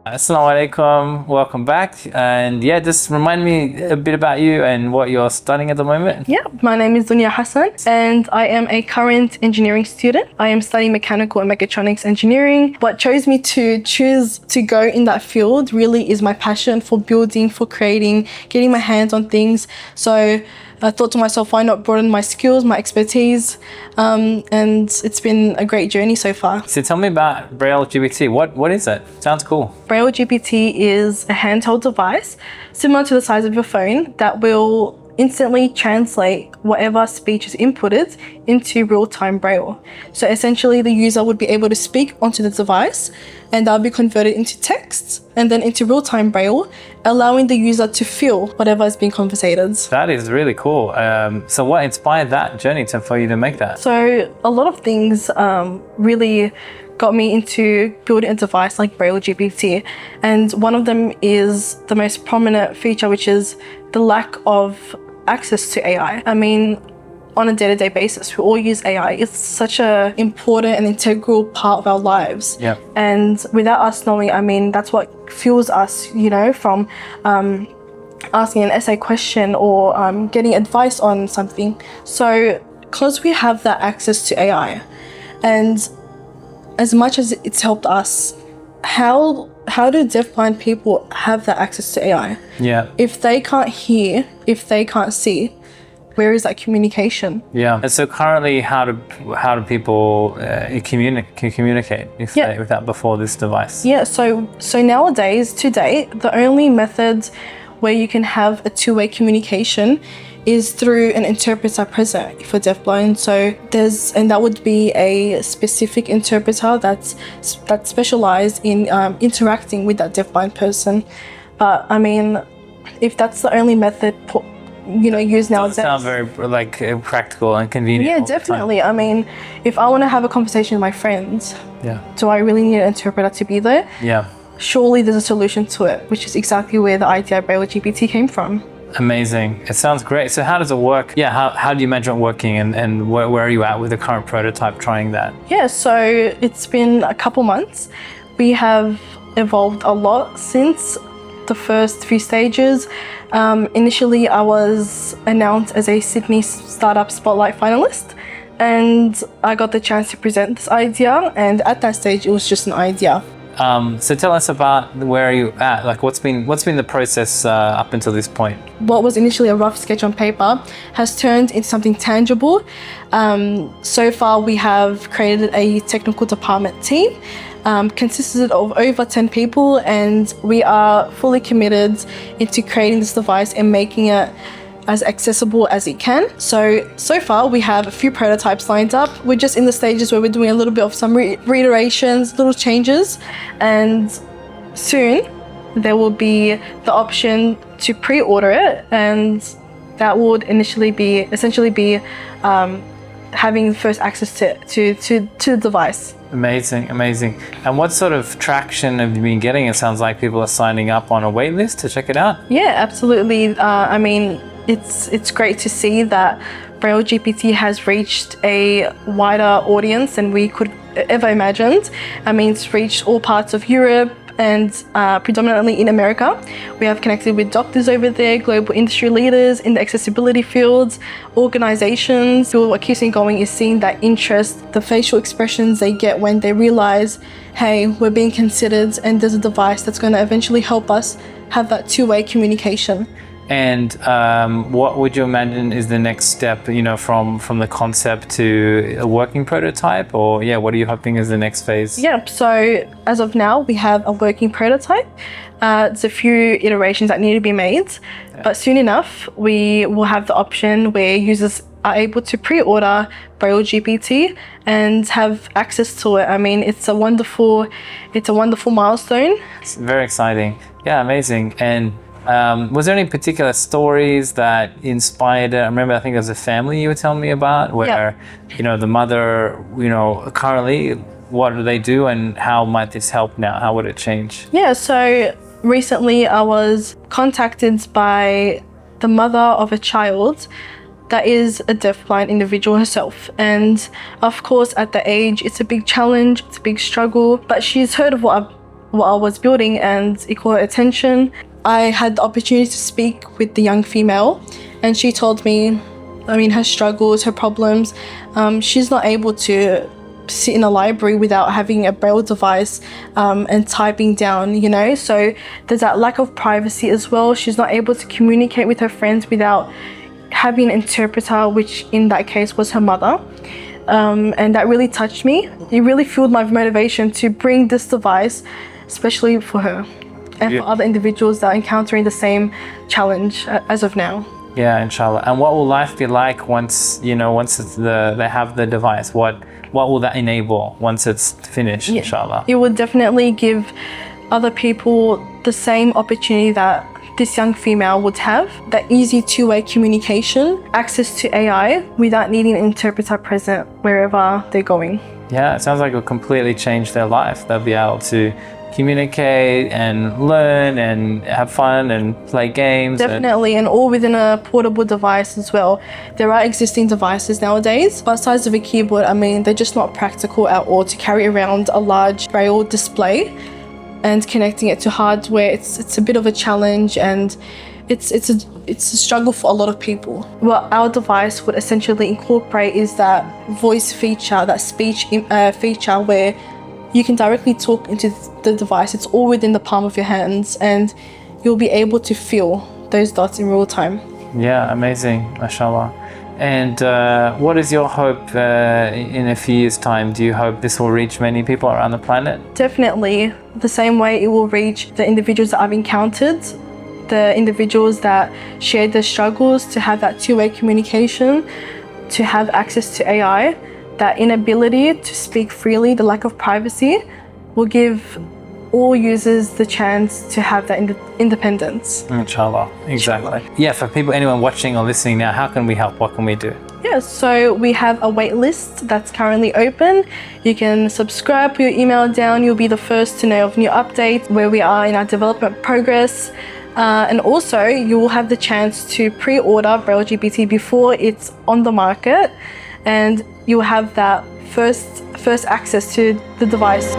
Assalamu alaikum, welcome back. And yeah, just remind me a bit about you and what you're studying at the moment. Yeah, my name is Dunya Hassan and I am a current engineering student. I am studying mechanical and mechatronics engineering. What chose me to choose to go in that field really is my passion for building, for creating, getting my hands on things. So I thought to myself, why not broaden my skills, my expertise? And it's been a great journey so far. So tell me about BrailleGPT. What is it? Sounds cool. BrailleGPT is a handheld device similar to the size of your phone that will instantly translate whatever speech is inputted into real-time Braille. So essentially the user would be able to speak onto the device and that'll be converted into text and then into real-time Braille, allowing the user to feel whatever is being conversated. That is really cool. So what inspired that journey for you to make that? So a lot of things really got me into building a device like BrailleGPT, and one of them is the most prominent feature, which is the lack of access to AI. I mean, on a day-to-day basis, we all use AI. It's such an important and integral part of our lives. Yeah. And without us knowing, I mean, that's what fuels us, you know, from asking an essay question or getting advice on something. So because we have that access to AI, and as much as it's helped us, how do deafblind people have that access to AI? Yeah. If they can't hear, if they can't see, where is that communication? Yeah. And so currently, how do people communicate with that before this device? Yeah. So nowadays, to date, the only method where you can have a two-way communication is through an interpreter present for deafblind. So that would be a specific interpreter that's specialized in interacting with that deafblind person. But I mean, if that's the only method used nowadays, it sounds very practical and convenient. Yeah, definitely. I mean, if I want to have a conversation with my friends, do I really need an interpreter to be there? Yeah. Surely there's a solution to it, which is exactly where the idea of BrailleGPT came from. Amazing. It sounds great. So how does it work? Yeah, how do you imagine it working, and where are you at with the current prototype trying that? Yeah, so it's been a couple months. We have evolved a lot since the first few stages. Initially, I was announced as a Sydney Startup Spotlight finalist, and I got the chance to present this idea, and at that stage, it was just an idea. So tell us about where are you at? Like what's been the process up until this point? What was initially a rough sketch on paper has turned into something tangible. So far we have created a technical department team consisted of over 10 people, and we are fully committed into creating this device and making it as accessible as it can. So far we have a few prototypes lined up. We're just in the stages where we're doing a little bit of some reiterations, little changes, and soon there will be the option to pre-order it, and that would essentially be having first access to the device. Amazing. And what sort of traction have you been getting? It sounds like people are signing up on a wait list to check it out. Yeah, absolutely. I mean, it's great to see that BrailleGPT has reached a wider audience than we could ever imagined. I mean, it's reached all parts of Europe and predominantly in America. We have connected with doctors over there, global industry leaders in the accessibility fields, organizations. So what keeps me going is seeing that interest, the facial expressions they get when they realize, hey, we're being considered and there's a device that's going to eventually help us have that two-way communication. And what would you imagine is the next step, from the concept to a working prototype? Or what are you hoping is the next phase? Yeah, so as of now, we have a working prototype. There's a few iterations that need to be made, but soon enough, we will have the option where users are able to pre-order BrailleGPT and have access to it. I mean, it's a wonderful milestone. It's very exciting. Yeah, amazing. And was there any particular stories that inspired it? I remember, I think there was a family you were telling me about where, the mother, currently, what do they do and how might this help now? How would it change? Yeah, so recently I was contacted by the mother of a child that is a deafblind individual herself. And of course, at the age, it's a big challenge, it's a big struggle, but she's heard of what what I was building, and it caught her attention. I had the opportunity to speak with the young female, and she told me, her struggles, her problems. She's not able to sit in a library without having a Braille device and typing down, so there's that lack of privacy as well. She's not able to communicate with her friends without having an interpreter, which in that case was her mother. And that really touched me. It really fueled my motivation to bring this device, especially for her and for other individuals that are encountering the same challenge as of now. Yeah, inshallah. And what will life be like once they have the device? What will that enable once it's finished, inshallah? It would definitely give other people the same opportunity that this young female would have, that easy two-way communication, access to AI without needing an interpreter present wherever they're going. Yeah, it sounds like it will completely change their life. They'll be able to communicate and learn and have fun and play games. Definitely, and all within a portable device as well. There are existing devices nowadays, but size of a keyboard, they're just not practical at all to carry around a large Braille display. And connecting it to hardware, it's a bit of a challenge, and it's a struggle for a lot of people. What our device would essentially incorporate is that voice feature, that speech feature, where you can directly talk into the device. It's all within the palm of your hands, and you'll be able to feel those dots in real time. Yeah, amazing, mashallah. And what is your hope in a few years' time? Do you hope this will reach many people around the planet? Definitely. The same way it will reach the individuals that I've encountered, the individuals that shared their struggles, to have that two-way communication, to have access to AI. That inability to speak freely, the lack of privacy, will give all users the chance to have that independence. Inshallah, exactly. Yeah, for anyone watching or listening now, how can we help? What can we do? Yeah, so we have a wait list that's currently open. You can subscribe, put your email down. You'll be the first to know of new updates, where we are in our development progress. And also, you will have the chance to pre-order BrailleGPT before it's on the market, and you'll have that first access to the device.